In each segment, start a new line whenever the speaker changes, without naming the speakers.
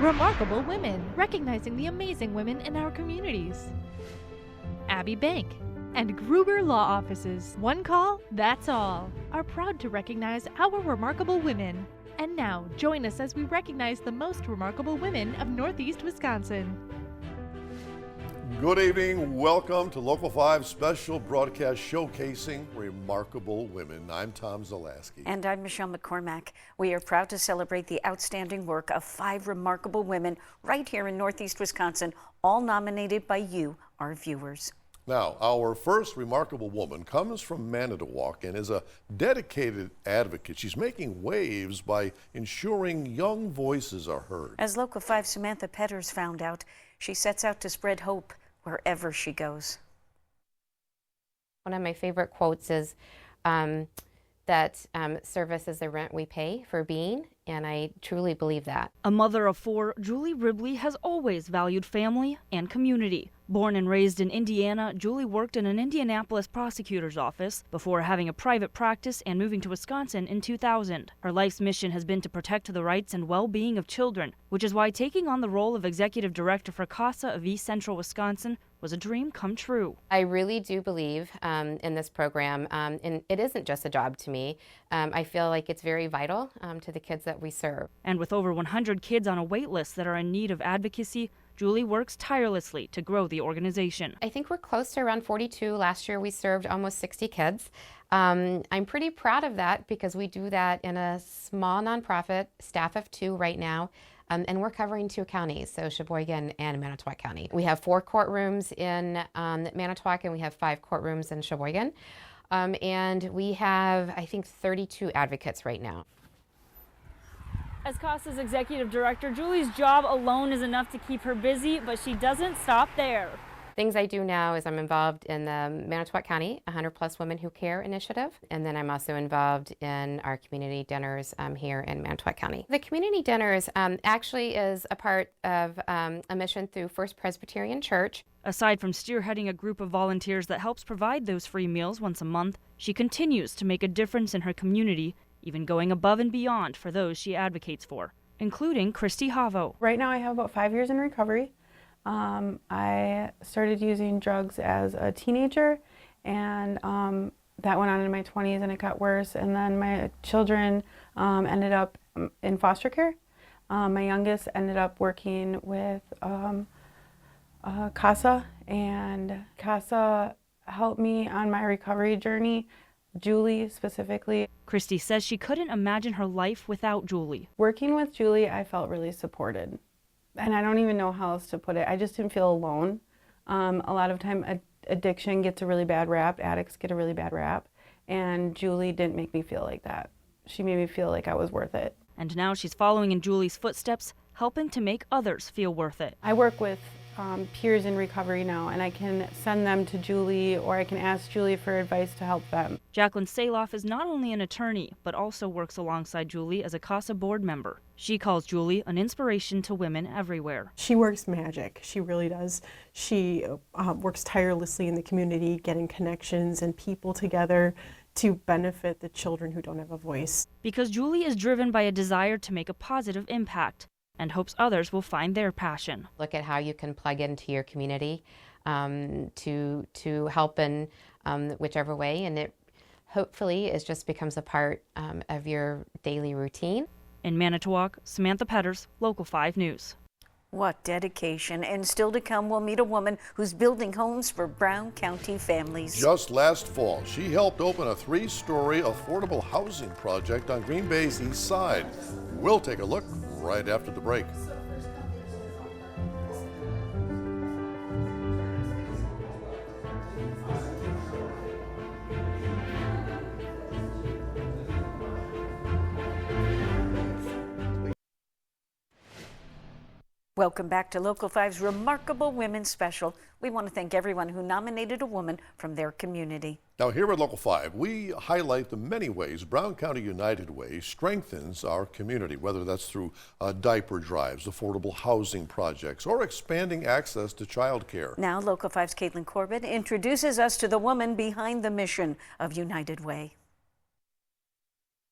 Remarkable Women, recognizing the amazing women in our communities. Abbey Bank and Gruber Law Offices, one call, that's all, are proud to recognize our remarkable women. And now, join us as we recognize the most remarkable women of Northeast Wisconsin.
Good evening. Welcome to Local 5 special broadcast showcasing remarkable women. I'm Tom Zalaski.
And I'm Michelle McCormack. We are proud to celebrate the outstanding work of 5 remarkable women right here in Northeast Wisconsin, all nominated by you, our viewers.
Now, our first remarkable woman comes from Manitowoc and is a dedicated advocate. She's making waves by ensuring young voices are heard. As
Local 5 Samantha Petters found out, she sets out to spread hope wherever she goes.
One of my favorite quotes is that service is the rent we pay for being, and I truly believe that.
A mother of 4, Julie Ribley has always valued family and community. Born and raised in Indiana, Julie worked in an Indianapolis prosecutor's office before having a private practice and moving to Wisconsin in 2000. Her life's mission has been to protect the rights and well-being of children, which is why taking on the role of executive director for CASA of East Central Wisconsin was a dream come true.
I really do believe in this program, and it isn't just a job to me. I feel like it's very vital to the kids that we serve.
And with over 100 kids on a wait list that are in need of advocacy, Julie works tirelessly to grow the organization.
I think we're close to around 42. Last year we served almost 60 kids. I'm pretty proud of that because we do that in a small nonprofit, staff of 2 right now, and we're covering 2 counties, so Sheboygan and Manitowoc County. We have 4 courtrooms in Manitowoc and we have 5 courtrooms in Sheboygan. And we have, I think, 32 advocates right now.
As CASA's executive director, Julie's job alone is enough to keep her busy, but she doesn't stop there.
Things I do now is I'm involved in the Manitowoc County 100 Plus Women Who Care initiative, and then I'm also involved in our community dinners here in Manitowoc County. The community dinners actually is a part of a mission through First Presbyterian Church.
Aside from spearheading a group of volunteers that helps provide those free meals once a month, she continues to make a difference in her community, even going above and beyond for those she advocates for, including Christy Havo.
Right now I have about 5 years in recovery. I started using drugs as a teenager, and that went on in my 20s and it got worse, and then my children ended up in foster care. My youngest ended up working with CASA, and CASA helped me on my recovery journey. Julie specifically.
Christy says she couldn't imagine her life without Julie.
Working with Julie, I felt really supported. And I don't even know how else to put it. I just didn't feel alone. A lot of time addiction gets a really bad rap, addicts get a really bad rap, and Julie didn't make me feel like that. She made me feel like I was worth it.
And now she's following in Julie's footsteps, helping to make others feel worth it.
I work with peers in recovery now, and I can send them to Julie, or I can ask Julie for advice to help them.
Jacqueline Saloff is not only an attorney, but also works alongside Julie as a CASA board member. She calls Julie an inspiration to women everywhere.
She works magic. She really does. She works tirelessly in the community, getting connections and people together to benefit the children who don't have a voice.
Because Julie is driven by a desire to make a positive impact and hopes others will find their passion.
Look at how you can plug into your community to help in whichever way, and it hopefully just becomes a part of your daily routine.
In Manitowoc, Samantha Petters, Local 5 News.
What dedication. And still to come, we'll meet a woman who's building homes for Brown County families.
Just last fall, she helped open a 3-story affordable housing project on Green Bay's east side. We'll take a look right after the break.
Welcome back to Local 5's Remarkable Women Special. We want to thank everyone who nominated a woman from their community.
Now here at Local 5, we highlight the many ways Brown County United Way strengthens our community, whether that's through diaper drives, affordable housing projects, or expanding access to child care.
Now Local 5's Caitlin Corbett introduces us to the woman behind the mission of United Way.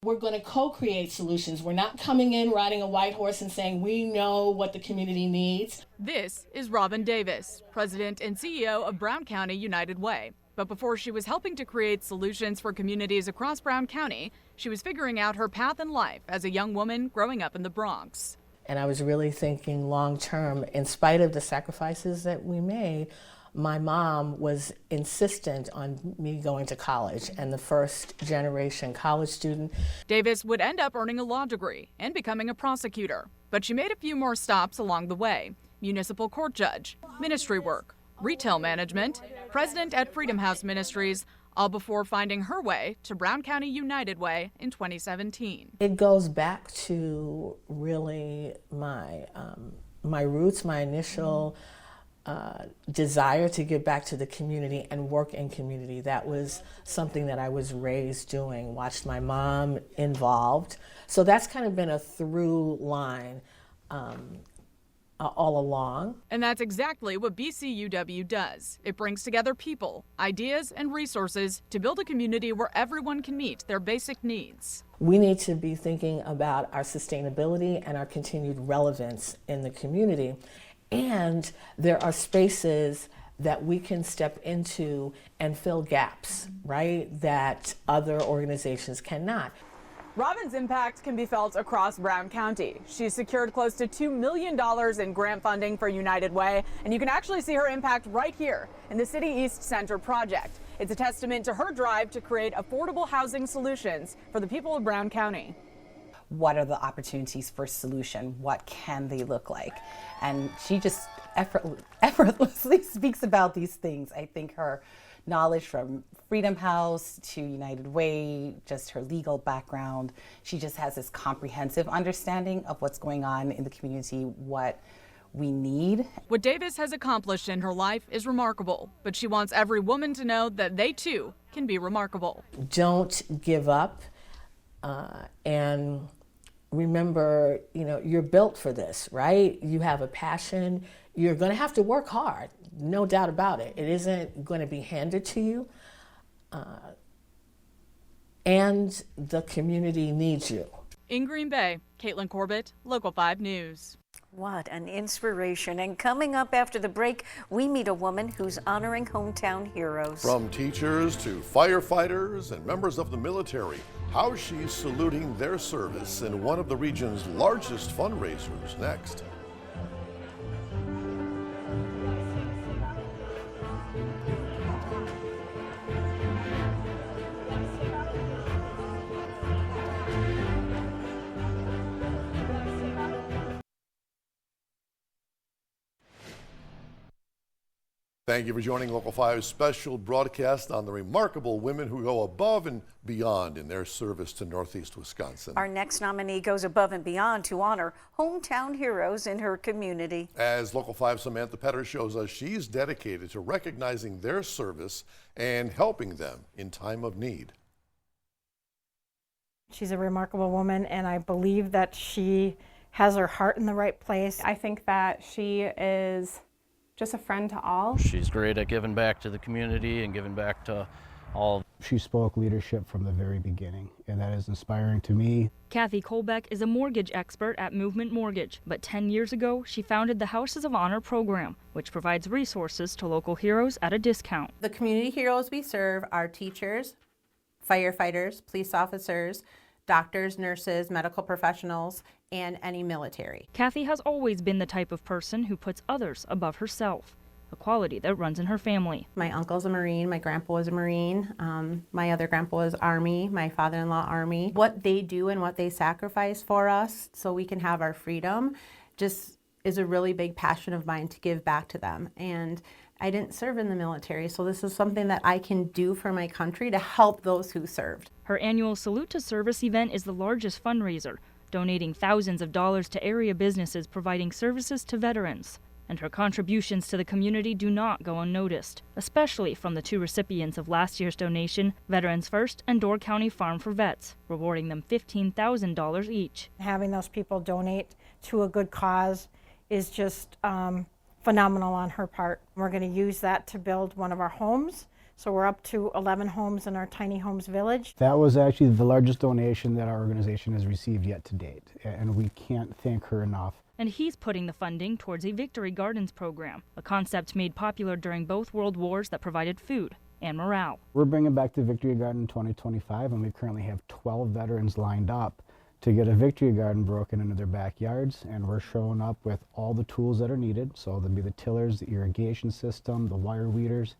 We're going to co-create solutions. We're not coming in riding a white horse and saying we know what the community needs.
This is Robin Davis, president and CEO of Brown County United Way. But before she was helping to create solutions for communities across Brown County, she was figuring out her path in life as a young woman growing up in the Bronx.
And I was really thinking long term, in spite of the sacrifices that we made, my mom was insistent on me going to college and the first generation college student.
Davis would end up earning a law degree and becoming a prosecutor, but she made a few more stops along the way. Municipal court judge, ministry work, retail management, president at Freedom House Ministries, all before finding her way to Brown County United Way in 2017.
It goes back to really my roots, my initial desire to give back to the community and work in community. That was something that I was raised doing, watched my mom involved. So that's kind of been a through line all along.
And that's exactly what BCUW does. It brings together people, ideas, and resources to build a community where everyone can meet their basic needs.
We need to be thinking about our sustainability and our continued relevance in the community. And there are spaces that we can step into and fill gaps, right, that other organizations cannot.
Robin's impact can be felt across Brown County. She's secured close to $2 million in grant funding for United Way, and you can actually see her impact right here in the City East Center project. It's a testament to her drive to create affordable housing solutions for the people of Brown County.
What are the opportunities for solution? What can they look like? And she just effortlessly speaks about these things. I think her knowledge from Freedom House to United Way, just her legal background, she just has this comprehensive understanding of what's going on in the community, what we need.
What Davis has accomplished in her life is remarkable, but she wants every woman to know that they too can be remarkable.
Don't give up, and remember, you're built for this, right? You have a passion. You're going to have to work hard, no doubt about it. It isn't going to be handed to you. And the community needs you.
In Green Bay, Caitlin Corbett, Local 5 News.
What an inspiration. And coming up after the break, we meet a woman who's honoring hometown heroes.
From teachers to firefighters and members of the military, how she's saluting their service in one of the region's largest fundraisers next. Thank you for joining Local 5's special broadcast on the remarkable women who go above and beyond in their service to Northeast Wisconsin.
Our next nominee goes above and beyond to honor hometown heroes in her community.
As Local 5's Samantha Petter shows us, she's dedicated to recognizing their service and helping them in time of need.
She's a remarkable woman, and I believe that she has her heart in the right place.
I think that she is just a friend to all.
She's great at giving back to the community and giving back to all.
She spoke leadership from the very beginning, and that is inspiring to me.
Kathy Kolbeck is a mortgage expert at Movement Mortgage, but 10 years ago, she founded the Houses of Honor program, which provides resources to local heroes at a discount.
The community heroes we serve are teachers, firefighters, police officers, doctors, nurses, medical professionals, and any military.
Kathy has always been the type of person who puts others above herself, a quality that runs in her family.
My uncle's a Marine, my grandpa was a Marine, my other grandpa was Army, my father-in-law Army. What they do and what they sacrifice for us so we can have our freedom just is a really big passion of mine to give back to them. And I didn't serve in the military, so this is something that I can do for my country to help those who served.
Her annual Salute to Service event is the largest fundraiser, donating thousands of dollars to area businesses providing services to veterans. And her contributions to the community do not go unnoticed, especially from the two recipients of last year's donation, Veterans First and Door County Farm for Vets, rewarding them $15,000 each.
Having those people donate to a good cause is just phenomenal on her part. We're going to use that to build one of our homes So we're up to 11 homes in our tiny homes village.
That was actually the largest donation that our organization has received yet to date, and we can't thank her enough.
And he's putting the funding towards a Victory Gardens program, a concept made popular during both World Wars that provided food and morale.
We're bringing back the Victory Garden in 2025, and we currently have 12 veterans lined up to get a Victory Garden broken into their backyards, and we're showing up with all the tools that are needed. So there'll be the tillers, the irrigation system, the wire weeders,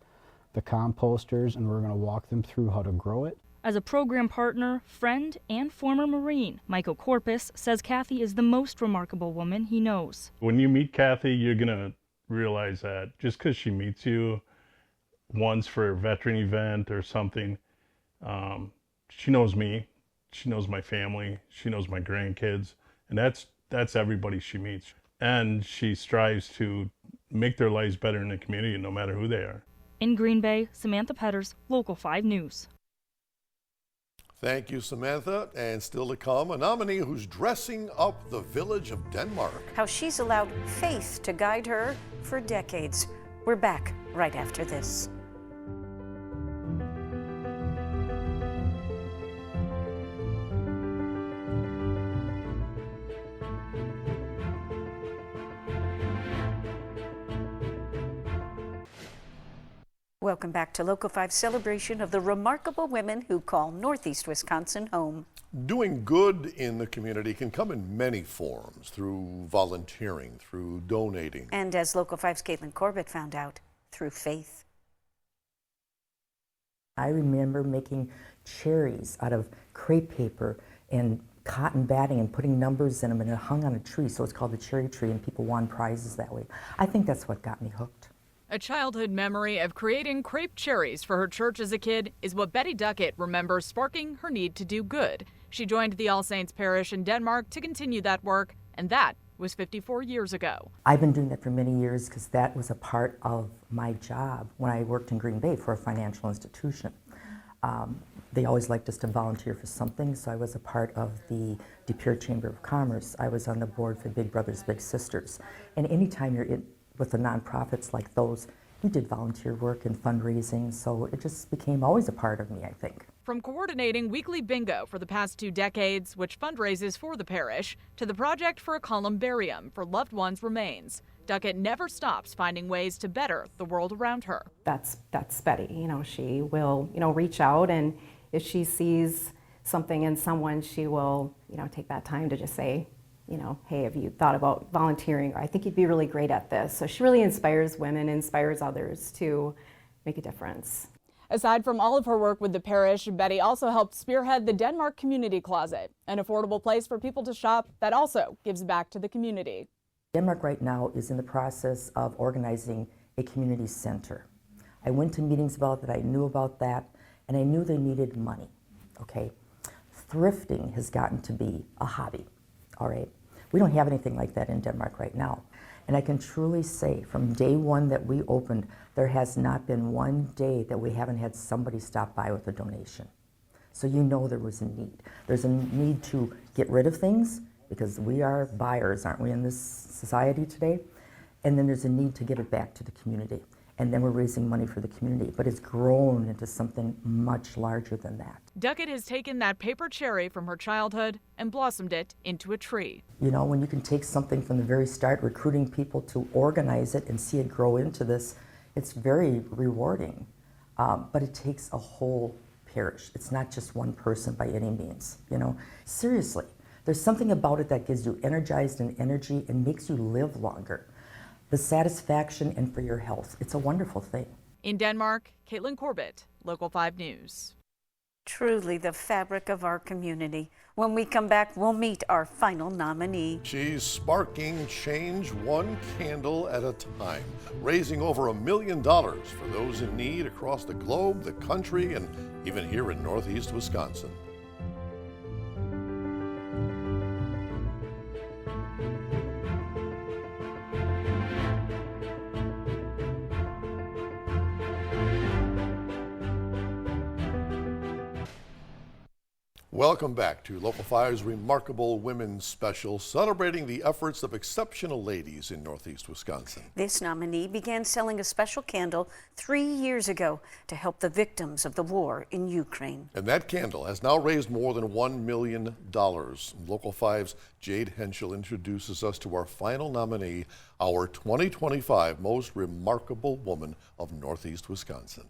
the composters, and we're going to walk them through how to grow it.
As a program partner, friend, and former Marine, Michael Corpus says Kathy is the most remarkable woman he knows.
When you meet Kathy, you're going to realize that just because she meets you once for a veteran event or something, she knows me, she knows my family, she knows my grandkids, and that's everybody she meets. And she strives to make their lives better in the community, no matter who they are.
In Green Bay, Samantha Petters, Local 5 News.
Thank you, Samantha. And still to come, a nominee who's dressing up the village of Denmark.
How she's allowed faith to guide her for decades. We're back right after this. Welcome back to Local 5's celebration of the remarkable women who call Northeast Wisconsin home.
Doing good in the community can come in many forms, through volunteering, through donating.
And as Local 5's Caitlin Corbett found out, through faith.
I remember making cherries out of crepe paper and cotton batting and putting numbers in them, and it hung on a tree, so it's called the cherry tree, and people won prizes that way. I think that's what got me hooked.
A childhood memory of creating crepe cherries for her church as a kid is what Betty Duckett remembers sparking her need to do good. She joined the All Saints Parish in Denmark to continue that work, and that was 54 years ago.
I've been doing that for many years because that was a part of my job when I worked in Green Bay for a financial institution. They always liked us to volunteer for something, so I was a part of the De Pere Chamber of Commerce. I was on the board for Big Brothers Big Sisters. And anytime you're in with the nonprofits like those, you did volunteer work and fundraising, so it just became always a part of me, I think.
From coordinating weekly bingo for the past 2 decades, which fundraises for the parish, to the project for a columbarium for loved ones' remains, Duckett never stops finding ways to better the world around her.
That's Betty. You know, she will, reach out, and if she sees something in someone, she will, take that time to just say, hey, have you thought about volunteering? Or I think you'd be really great at this. So she really inspires women, inspires others to make a difference.
Aside from all of her work with the parish, Betty also helped spearhead the Denmark Community Closet, an affordable place for people to shop that also gives back to the community.
Denmark right now is in the process of organizing a community center. I went to meetings about that, I knew about that, and I knew they needed money, okay? Thrifting has gotten to be a hobby, all right? We don't have anything like that in Denmark right now. And I can truly say from day one that we opened, there has not been one day that we haven't had somebody stop by with a donation. So you know there was a need. There's a need to get rid of things because we are buyers, aren't we, in this society today? And then there's a need to give it back to the community. And then we're raising money for the community, but it's grown into something much larger than that.
Duckett has taken that paper cherry from her childhood and blossomed it into a tree.
You know, when you can take something from the very start, recruiting people to organize it and see it grow into this, it's very rewarding. But it takes a whole parish. It's not just one person by any means, Seriously, there's something about it that gives you energized and energy and makes you live longer. The satisfaction and for your health. It's a wonderful thing.
In Denmark, Caitlin Corbett, Local 5 News.
Truly the fabric of our community. When we come back, we'll meet our final nominee.
She's sparking change one candle at a time, raising over $1 million for those in need across the globe, the country, and even here in Northeast Wisconsin. Welcome back to Local 5's Remarkable Women Special, celebrating the efforts of exceptional ladies in Northeast Wisconsin.
This nominee began selling a special candle 3 years ago to help the victims of the war in Ukraine.
And that candle has now raised more than $1 million. Local 5's Jade Henschel introduces us to our final nominee, our 2025 Most Remarkable Woman of Northeast Wisconsin.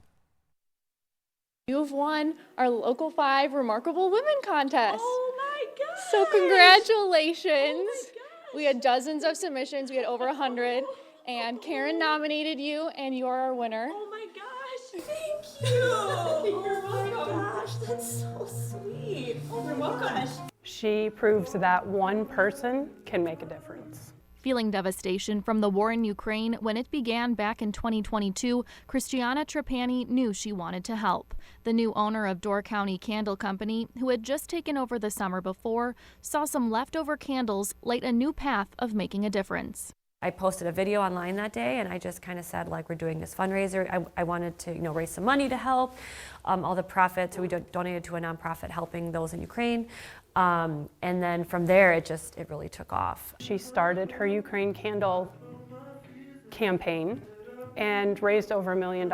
You have won our Local 5 Remarkable Women contest.
Oh my gosh!
So congratulations. Oh we had dozens of submissions. We had over 100. And Karen nominated you, and you're our winner.
Oh my gosh! Thank you! You're welcome. Oh my gosh, that's so sweet. Oh my gosh.
She proves that one person can make a difference.
Feeling devastation from the war in Ukraine when it began back in 2022, Christiana Trapani knew she wanted to help. The new owner of Door County Candle Company, who had just taken over the summer before, saw some leftover candles light a new path of making a difference.
I posted a video online that day, and I just kind of said, like, we're doing this fundraiser. I wanted to, raise some money to help. All the profits, so we donated to a nonprofit helping those in Ukraine. And then from there, it really took off.
She started her Ukraine Candle campaign and raised over $1 million.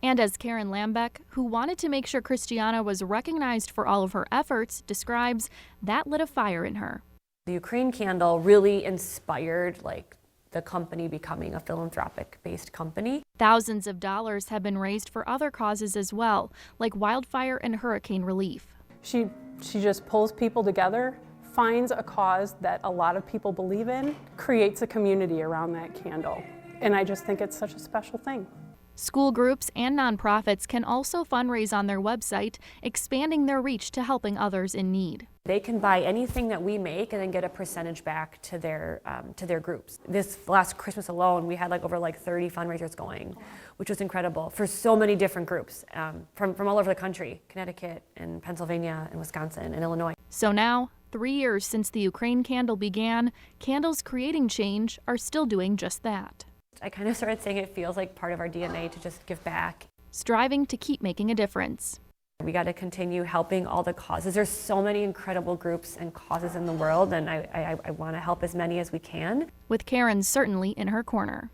And as Karen Lambeck, who wanted to make sure Christiana was recognized for all of her efforts, describes, that lit a fire in her.
The Ukraine Candle really inspired, the company becoming a philanthropic-based company.
Thousands of dollars have been raised for other causes as well, like wildfire and hurricane relief.
She just pulls people together, finds a cause that a lot of people believe in, creates a community around that candle. And I just think it's such a special thing.
School groups and nonprofits can also fundraise on their website, expanding their reach to helping others in need.
They can buy anything that we make and then get a percentage back to their groups. This last Christmas alone, we had over 30 fundraisers going, which was incredible for so many different groups from all over the country, Connecticut and Pennsylvania and Wisconsin and Illinois.
So now, 3 years since the Ukraine Candle began, candles creating change are still doing just that.
I kind of started saying it feels like part of our DNA to just give back.
Striving to keep making a difference.
We got to continue helping all the causes. There's so many incredible groups and causes in the world, and I want to help as many as we can.
With Karen certainly in her corner.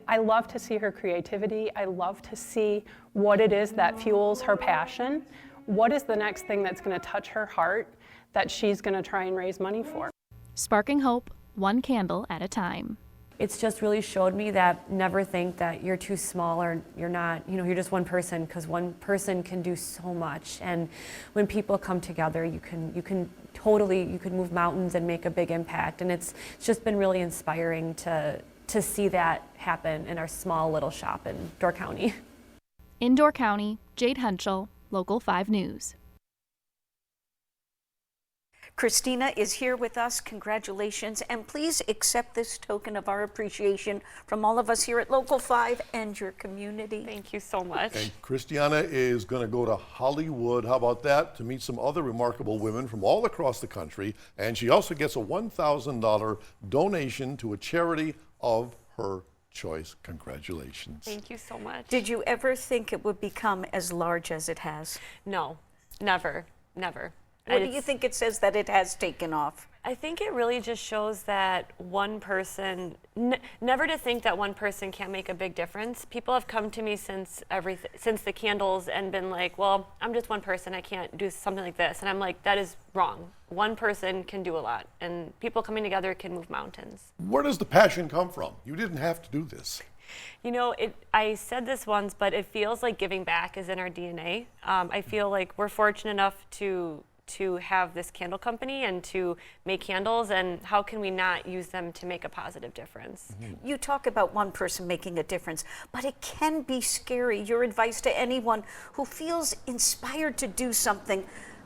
I love to see her creativity. I love to see what it is that fuels her passion. What is the next thing that's going to touch her heart that she's going to try and raise money for?
Sparking hope, one candle at a time.
It's just really showed me that never think that you're too small or you're not, you're just one person, because one person can do so much. And when people come together, you can move mountains and make a big impact. And it's just been really inspiring to see that happen in our small little shop in Door County.
In Door County, Jade Henschel, Local 5 News.
Christina is here with us. Congratulations, and please accept this token of our appreciation from all of us here at Local 5 and your community.
Thank you so much.
And Christiana is going to go to Hollywood, how about that, to meet some other remarkable women from all across the country, and she also gets a $1,000 donation to a charity of her choice. Congratulations.
Thank you so much.
Did you ever think it would become as large as it has?
No, never.
What do you think it says that it has taken off?
I think it really just shows that one person, never to think that one person can't make a big difference. People have come to me since the candles and been like, well, I'm just one person, I can't do something like this. And I'm like, that is wrong. One person can do a lot, and people coming together can move mountains.
Where does the passion come from? You didn't have to do this.
I said this once, but it feels like giving back is in our DNA. I feel like we're fortunate enough to have this candle company and to make candles, and how can we not use them to make a positive difference?
Mm-hmm. You talk about one person making a difference, but it can be scary. Your advice to anyone who feels inspired to do something,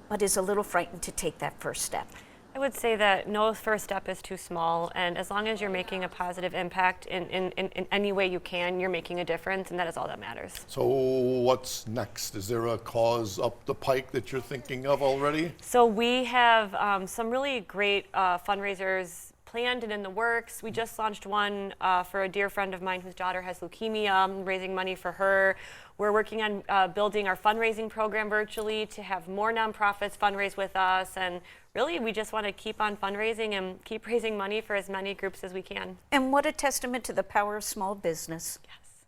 but is a little frightened to take that first step?
I would say that no first step is too small, and as long as you're making a positive impact in any way you can, you're making a difference, and that is all that matters.
So what's next? Is there a cause up the pike that you're thinking of already?
So we have some really great fundraisers planned and in the works. We just launched one for a dear friend of mine whose daughter has leukemia, raising money for her. We're working on building our fundraising program virtually to have more nonprofits fundraise with us. And really, we just want to keep on fundraising and keep raising money for as many groups as we can.
And what a testament to the power of small business.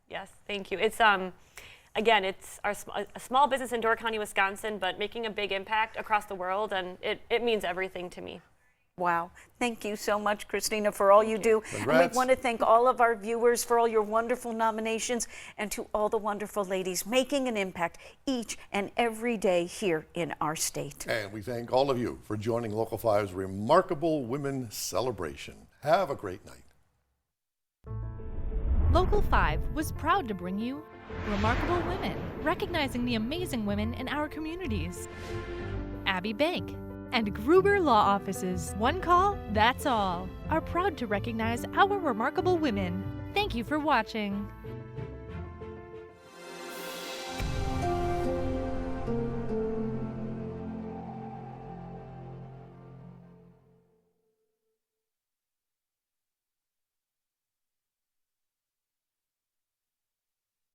Yes, thank you. It's again, it's a small business in Door County, Wisconsin, but making a big impact across the world, and it means everything to me.
Wow. Thank you so much, Christina, for all you do.
Congrats.
And we want to thank all of our viewers for all your wonderful nominations, and to all the wonderful ladies making an impact each and every day here in our state.
And we thank all of you for joining Local 5's Remarkable Women Celebration. Have a great night.
Local 5 was proud to bring you Remarkable Women, recognizing the amazing women in our communities. Abby Bank and Gruber Law Offices, one call, that's all, are proud to recognize our remarkable women. Thank you for watching.